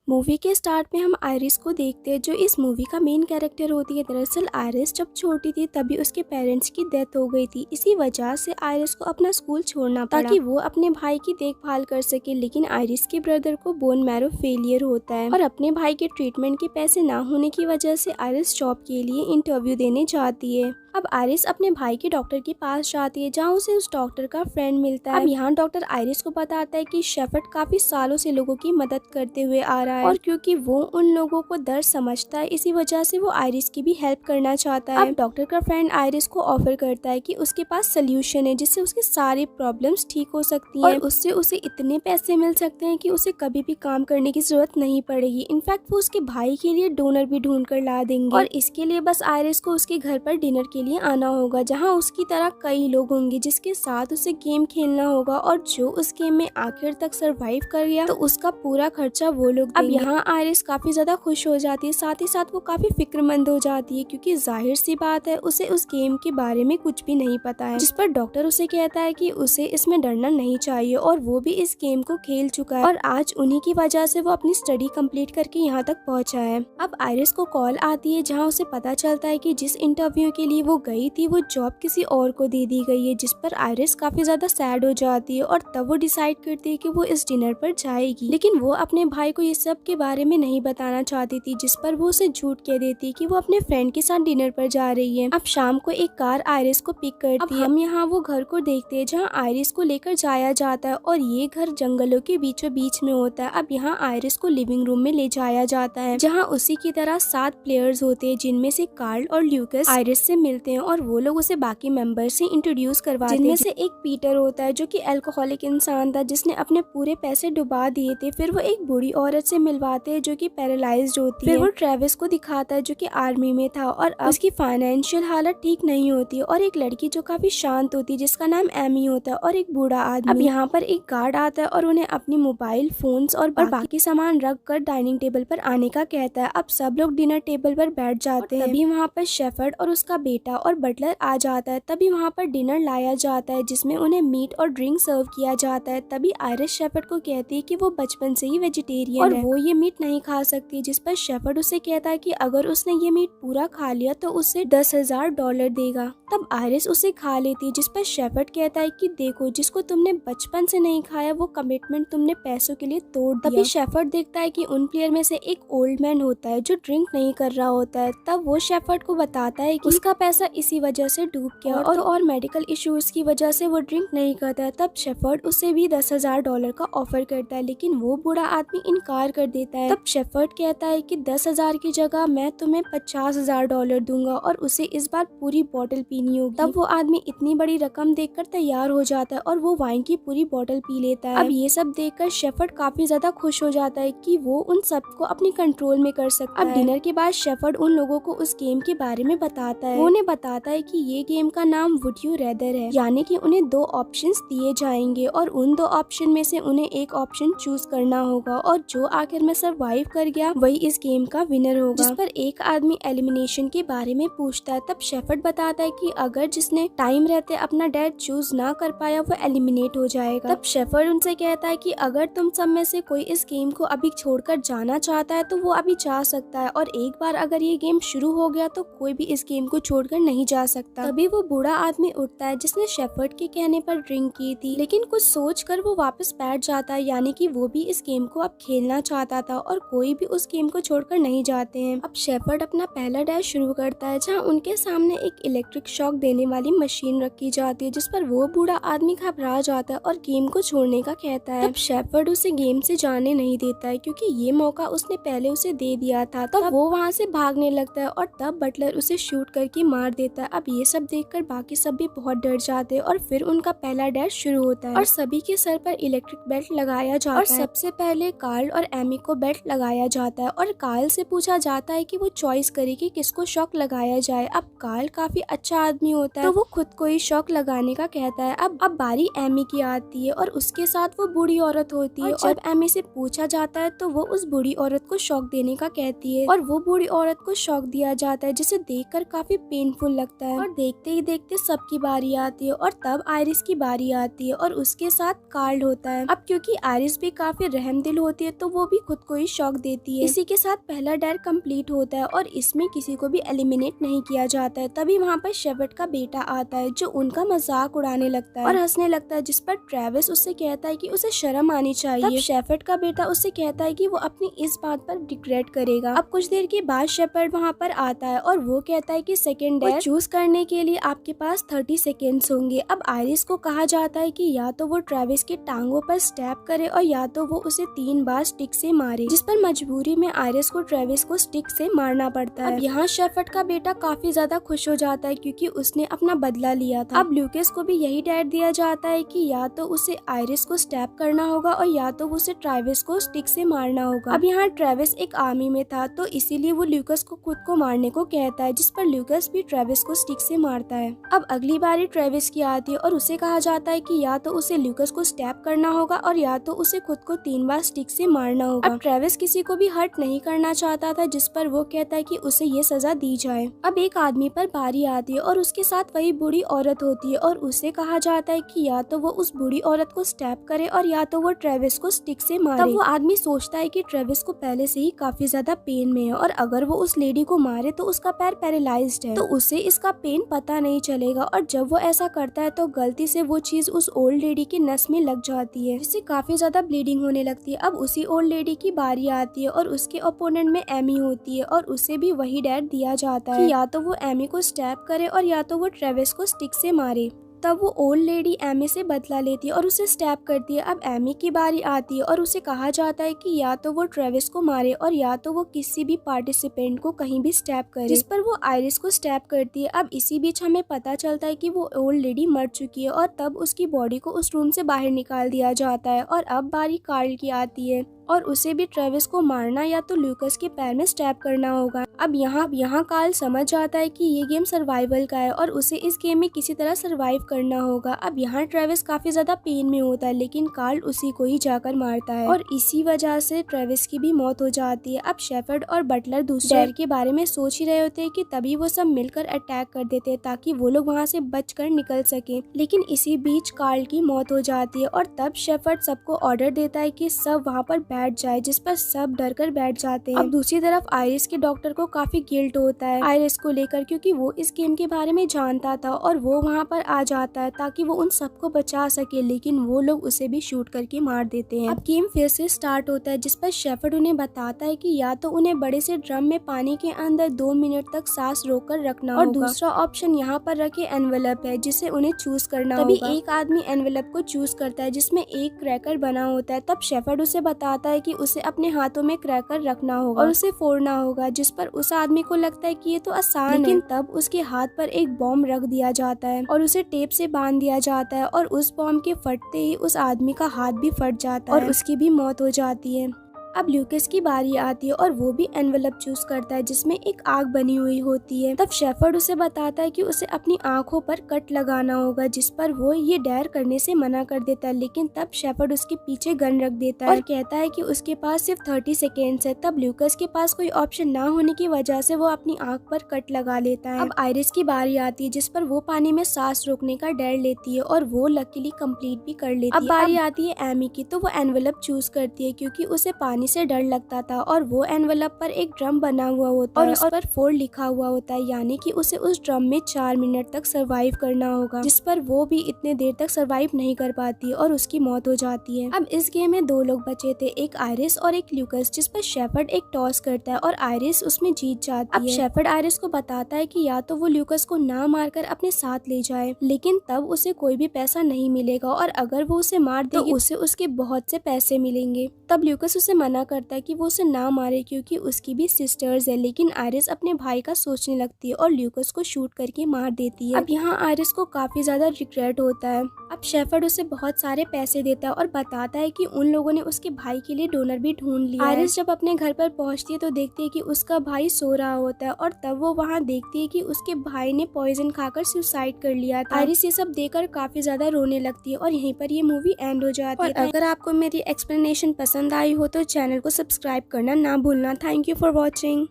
Movie के start में हम आयरिस को देखते हैं जो इस मूवी का मेन कैरेक्टर होती है। दरअसल आयरिस जब छोटी थी तभी उसके पेरेंट्स की डेथ हो गई थी। इसी वजह से आयरिस को अपना स्कूल छोड़ना पड़ा ताकि वो अपने भाई की देखभाल कर सके। लेकिन आयरिस के ब्रदर को बोन मैरो फेलियर होता है और अपने भाई के ट्रीटमेंट के पैसे ना होने की वजह से आयरिस जॉब के लिए इंटरव्यू देने जाती है। अब आयरिस अपने भाई के डॉक्टर के पास जाती है जहाँ उसे उस डॉक्टर का फ्रेंड मिलता है। अब यहाँ डॉक्टर आयरिस को बताता है कि शेफर्ड काफी सालों से लोगों की मदद करते हुए आ रहा है और क्योंकि वो उन लोगों को दर्द समझता है इसी वजह से वो आयरिस की भी हेल्प करना चाहता है। अब डॉक्टर का फ्रेंड आयरिस को ऑफर करता है कि उसके पास सोल्यूशन है जिससे उसकी सारी प्रॉब्लम्स ठीक हो सकती हैं और उससे उसे इतने पैसे मिल सकते हैं कि उसे कभी भी काम करने की जरूरत नहीं पड़ेगी। इनफैक्ट वो उसके भाई के लिए डोनर भी ढूंढ कर ला देंगे और इसके लिए बस आयरिस को उसके घर पर डिनर के लिए आना होगा जहां उसकी तरह कई लोग होंगे जिसके साथ उसे गेम खेलना होगा और जो उस गेम में आखिर तक सरवाइव कर गया तो उसका पूरा खर्चा वो लोग देंगे। अब यहाँ आयरिस काफी ज्यादा खुश हो जाती है, साथ ही साथ वो काफी फिक्रमंद हो जाती है क्योंकि जाहिर सी बात है उसे उस गेम के बारे में कुछ भी नहीं पता है। जिस पर डॉक्टर उसे कहता है कि उसे इसमें डरना नहीं चाहिए और वो भी इस गेम को खेल चुका है और आज उन्हीं की वजह से वो अपनी स्टडी कंप्लीट करके यहाँ तक पहुँचा है। अब आयरिस को कॉल आती है जहाँ उसे पता चलता है कि जिस इंटरव्यू के लिए वो गई थी वो जॉब किसी और को दे दी गई है। जिस पर आयरिस काफी ज्यादा सैड हो जाती है और तब वो डिसाइड करती है कि वो इस डिनर पर जाएगी। लेकिन वो अपने भाई को ये सब के बारे में नहीं बताना चाहती थी जिस पर वो उसे झूठ कह देती कि वो अपने फ्रेंड के साथ डिनर पर जा रही है। अब शाम को एक कार आयरिस को पिक करती है। हम यहाँ वो घर को देखते हैं जहाँ आयरिस को लेकर जाया जाता है और ये घर जंगलों के बीचों बीच में होता है। अब यहाँ आयरिस को लिविंग रूम में ले जाया जाता है जहाँ उसी की तरह 7 प्लेयर्स होते हैं जिनमें से कार्ल और ल्यूकस आयरिस से मिलते हैं और वो लोग उसे बाकी मेंबर से इंट्रोड्यूस करवाते हैं। जिनमें से एक पीटर होता है जो कि अल्कोहलिक इंसान था जिसने अपने पूरे पैसे डुबा दिए थे। फिर वो एक बूढ़ी औरत से मिलवाते हैं जो कि पैरालाइज्ड होती है। फिर वो ट्रेविस को दिखाता है जो कि आर्मी में था और अब उसकी फाइनेंशियल हालत ठीक नहीं होती और एक लड़की जो काफी शांत होती है जिसका नाम एमी होता है और एक बूढ़ा आदमी। अब यहाँ पर एक गार्ड आता है और उन्हें अपनी मोबाइल फोन्स और बाकी सामान रख कर डाइनिंग टेबल पर आने का कहता है। अब सब लोग डिनर टेबल पर बैठ जाते हैं। तभी वहाँ पर शेफर्ड और उसका बेटा और बटलर आ जाता है। तभी वहाँ पर डिनर लाया जाता है जिसमें उन्हें मीट और ड्रिंक सर्व किया जाता है। तभी आयरिस शेफर्ड को कहती है कि वो बचपन से ही वेजिटेरियन है और वो ये मीट नहीं खा सकती। जिस पर शेफर्ड उसे कहता है कि अगर उसने ये मीट पूरा खा लिया तो उसे $10,000 देगा। तब आयरिस उसे खा लेती है जिस पर शेफर्ड कहता है कि देखो जिसको तुमने बचपन से नहीं खाया वो कमिटमेंट तुमने पैसों के लिए तोड़ दिया। तभी शेफर्ड देखता है कि उन प्लेयर में से एक ओल्ड मैन होता है जो ड्रिंक नहीं कर रहा होता है। तब वो शेफर्ड को बताता है कि उसका पैसा इसी वजह से डूब गया और मेडिकल इश्यूज की वजह से वो ड्रिंक नहीं करता है। तब शेफर्ड उसे भी $10,000 का ऑफर करता है लेकिन वो बूढ़ा आदमी इनकार कर देता है। तब शेफर्ड कहता है कि 10,000 की जगह मैं तुम्हें $50,000 दूंगा और उसे इस बार पूरी बोतल पीनी होगी। तब वो आदमी इतनी बड़ी रकम देखकर तैयार हो जाता है और वो वाइन की पूरी बोतल पी लेता है। अब ये सब देखकर शेफर्ड काफी ज्यादा खुश हो जाता है कि वो उन सबको अपनी कंट्रोल में कर सकता है। अब डिनर के बाद शेफर्ड उन लोगों को उस गेम के बारे में बताता है। वो उन्हें बताता है कि ये गेम का नाम वुड यू रेदर है, यानी कि उन्हें 2 ऑप्शंस दिए जाएंगे और उन 2 ऑप्शन में से उन्हें एक ऑप्शन चूज करना होगा और जो आखिर में सरवाइव कर गया वही इस गेम का विनर होगा। जिस पर एक आदमी एलिमिनेशन के बारे में पूछता है। तब शेफर्ड बताता है कि अगर जिसने टाइम रहते अपना डेथ चूज ना कर पाया वो एलिमिनेट हो जाएगा। तब शेफर्ड उनसे कहता है कि अगर तुम सब में से कोई इस गेम को अभी छोड़कर जाना चाहता है तो वो अभी जा सकता है और एक बार अगर ये गेम शुरू हो गया तो कोई भी इस गेम को छोड़कर नहीं जा सकता। तभी वो बूढ़ा आदमी उठता है जिसने शेफर्ड के कहने पर ड्रिंक की थी लेकिन कुछ सोच कर वो वापस बैठ जाता है, यानी कि वो भी इस गेम को अब खेलना चाहता था और कोई भी उस गेम को छोड़कर नहीं जाते हैं। अब शेफर्ड अपना पहला डैश शुरू करता है जहाँ उनके सामने एक इलेक्ट्रिक शॉक देने वाली मशीन रखी जाती है जिस पर वो बूढ़ा आदमी घबरा जाता है और गेम को छोड़ने का कहता है। तब शेफर्ड उसे गेम से जाने नहीं देता है क्योंकि ये मौका उसने पहले उसे दे दिया था। तब वो वहाँ से भागने लगता है और तब बटलर उसे शूट करके मार देता है। अब ये सब देखकर बाकी सब भी बहुत डर जाते हैं और फिर उनका पहला डैश शुरू होता है और सभी के सर पर इलेक्ट्रिक बेल्ट लगाया जाता है और सबसे पहले कार्ल और एमी को बेल्ट लगाया जाता है और कार्ल से पूछा जाता है कि वो चॉइस करे कि किसको शॉक लगाया जाए। अब कार्ल काफी अच्छा आदमी होता है तो वो खुद को ही शौक लगाने का कहता है। अब बारी एमी की आती है और उसके साथ वो बूढ़ी औरत होती है। और जब एमी से पूछा जाता है तो वो उस बूढ़ी औरत को शौक देने का कहती है और वो बूढ़ी औरत को शौक दिया जाता है, जिसे देखकर काफी पेनफुल लगता है। और देखते ही देखते सबकी बारी आती है और तब आयरिस की बारी आती है और उसके साथ कार्ल होता है। अब क्योंकि आयरिस भी काफी रहमदिल होती है तो वो भी खुद को ही शौक देती है। इसी के साथ पहला डेयर कंप्लीट होता है और इसमें किसी को भी एलिमिनेट नहीं किया जाता है। तभी वहाँ पर शेफर्ड का बेटा आता है जो उनका मजाक उड़ाने लगता है और हंसने लगता है, जिस पर ट्रेविस उससे कहता है कि उसे शर्म आनी चाहिए। तब शेफर्ड का बेटा उससे कहता है कि वो अपनी इस बात पर रिग्रेट करेगा। अब कुछ देर के बाद शेफर्ड वहाँ पर आता है और वो कहता है कि सेकंड डेयर चूज करने के लिए आपके पास 30 सेकेंड्स होंगे। अब आयरिस को कहा जाता है कि या तो वो ट्रेविस के टांगों पर स्टैप करे और या तो वो उसे 3 बार स्टिक से मारे, जिस पर मजबूरी में आयरिस को ट्रेविस को स्टिक से मारना पड़ता है। अब यहाँ शेफर्ड का बेटा काफी ज्यादा खुश हो जाता है क्योंकि उसने अपना बदला लिया था। अब ल्यूकस को भी यही डायरेक्ट दिया जाता है कि या तो उसे आयरिस को स्टैप करना होगा और या तो उसे ट्रेविस को स्टिक से मारना होगा। अब यहाँ ट्रेविस एक आर्मी में था तो इसीलिए वो ल्यूकस को खुद को मारने को कहता है, जिस पर ल्यूकस भी ट्रेविस को स्टिक से मारता है। अब अगली बारी ट्रेविस की आती है और उसे कहा जाता है कि या तो उसे ल्यूकस को स्टैप करना होगा और या तो उसे खुद को 3 बार स्टिक से मारना होगा। अब ट्रेविस किसी को भी हर्ट नहीं करना चाहता था, जिस पर वो कहता है कि उसे ये सजा दी जाए। अब एक आदमी पर बारी आती है और उसके साथ वही बूढ़ी औरत होती है और उसे कहा जाता है कि या तो वो उस बूढ़ी औरत को स्टैप करे और या तो वो ट्रेविस को स्टिक से मारे। तब वो आदमी सोचता है कि ट्रेविस को पहले से ही काफी ज्यादा पेन में है और अगर वो उस लेडी को मारे तो उसका पैर पैरालाइज्ड है तो उसे इसका पेन पता नहीं चलेगा। और जब वो ऐसा करता है तो गलती से वो चीज उस ओल्ड लेडी के नस में लग जाती है, जिससे काफी ज्यादा ब्लीडिंग होने लगती है। अब उसी ओल्ड लेडी की बारी आती है और उसके ओपोनेंट में एमी होती है और उसे भी वही डेयर दिया जाता है कि या तो वो एमी को स्टैप करे और या तो वो ट्रेविस को स्टिक से मारे। तब वो ओल्ड लेडी एमी से बदला लेती है और उसे स्टैप करती है। अब एमी की बारी आती है और उसे कहा जाता है कि या तो वो ट्रेविस को मारे और या तो वो किसी भी पार्टिसिपेंट को कहीं भी स्टैप करे, जिस पर वो आयरिस को स्टैप करती है। अब इसी बीच हमें पता चलता है कि वो ओल्ड लेडी मर चुकी है और तब उसकी बॉडी को उस रूम से बाहर निकाल दिया जाता है। और अब बारी कार्ल की आती है और उसे भी ट्रेविस को मारना या तो ल्यूकस के पैर में स्टैप करना होगा। अब यहाँ कार्ल समझ जाता है कि ये गेम सर्वाइवल का है और उसे इस गेम में किसी तरह सर्वाइव करना होगा। अब यहाँ ट्रेविस काफी ज्यादा पेन में होता है लेकिन कार्ल उसी को ही जाकर मारता है और इसी वजह से ट्रेविस की भी मौत हो जाती है। अब शेफर्ड और बटलर दूसरे डेयर के बारे में सोच ही रहे होते हैं कि तभी वो सब मिलकर अटैक कर देते हैं ताकि वो लोग वहाँ से बचकर निकल सके, लेकिन इसी बीच कार्ल की मौत हो जाती है। और तब शेफर्ड सबको ऑर्डर देता है कि सब वहाँ पर बैठ जाए, जिस पर सब डर कर बैठ जाते हैं। अब दूसरी तरफ आयरिस के डॉक्टर को काफी गिल्ट होता है आयरिस को लेकर, क्योंकि वो इस गेम के बारे में जानता था और वो वहाँ पर आ जाता है ताकि वो उन सबको बचा सके, लेकिन वो लोग उसे भी शूट करके मार देते हैं। अब गेम फिर से स्टार्ट होता है, जिस पर शेफर्ड उन्हें बताता है कि या तो उन्हें बड़े से ड्रम में पानी के अंदर 2 मिनट तक सांस रोककर रखना और दूसरा ऑप्शन यहाँ पर रखे एनवेलप है जिसे उन्हें चूज करना होगा। तभी एक आदमी एनवेलप को चूज करता है जिसमें एक क्रैकर बना होता है। तब शेफर्ड उसे बताता है कि उसे अपने हाथों में क्रैकर रखना होगा और उसे फोड़ना होगा, जिस पर उस आदमी को लगता है कि ये तो आसान है, लेकिन तब उसके हाथ पर एक बॉम्ब रख दिया जाता है और उसे टेप से बांध दिया जाता है और उस बॉम्ब के फटते ही उस आदमी का हाथ भी फट जाता है और उसकी भी मौत हो जाती है। अब ल्यूकस की बारी आती है और वो भी एनवेलप चूज करता है जिसमें एक आग बनी हुई होती है। तब शेफर्ड उसे बताता है कि उसे अपनी आंखों पर कट लगाना होगा, जिस पर वो ये डेयर करने से मना कर देता है, लेकिन तब शेफर्ड उसके पीछे गन रख देता है और कहता है कि उसके पास सिर्फ 30 सेकेंड्स है। तब ल्यूकस के पास कोई ऑप्शन ना होने की वजह से वो अपनी आंख पर कट लगा लेता है। अब आयरिस की बारी आती है जिस पर वो पानी में सांस रोकने का डेयर लेती है और वो लकीली कंप्लीट भी कर लेती है। अब बारी आती है एमी की, तो वो एनवेलप चूज करती है क्योंकि उसे पानी से डर लगता था और वो एनवेलप पर एक ड्रम बना हुआ होता है और उस पर 4 लिखा हुआ होता है, यानी कि उसे उस ड्रम में 4 मिनट तक सरवाइव करना होगा, जिस पर वो भी इतने देर तक सरवाइव नहीं कर पाती और उसकी मौत हो जाती है। अब इस गेम में 2 लोग बचे थे, एक आयरिस और एक ल्यूकस, जिस पर शेफर्ड एक टॉस करता है और आयरिस उसमें जीत जाती है। अब शेफर्ड आयरिस को बताता है कि या तो वो ल्यूकस को ना मारकर अपने साथ ले जाए, लेकिन तब उसे कोई भी पैसा नहीं मिलेगा और अगर वो उसे मार दे तो उसे उसके बहुत से पैसे मिलेंगे। तब ल्यूकस उसे मना करता है कि वो उसे ना मारे क्योंकि उसकी भी सिस्टर्स है, लेकिन आयरिस अपने भाई का सोचने लगती है और ल्यूकस को शूट करके मार देती है। अब यहाँ आयरिस को काफी ज्यादा रिग्रेट होता है। अब शेफर्ड उसे बहुत सारे पैसे देता है और बताता है कि उन लोगों ने उसके भाई के लिए डोनर भी ढूंढ लिया है। आयरिस जब अपने घर पर पहुंचती है तो देखती है कि उसका भाई सो रहा होता है और तब वो वहाँ देखती है कि उसके भाई ने पॉइजन खाकर सुसाइड कर लिया था। आयरिस ये सब देखकर काफी ज्यादा रोने लगती है और यहीं पर ये मूवी एंड हो जाती है। अगर आपको मेरी एक्सप्लेनेशन पसंद आई हो तो चैनल को सब्सक्राइब करना ना भूलना। Thank you for watching.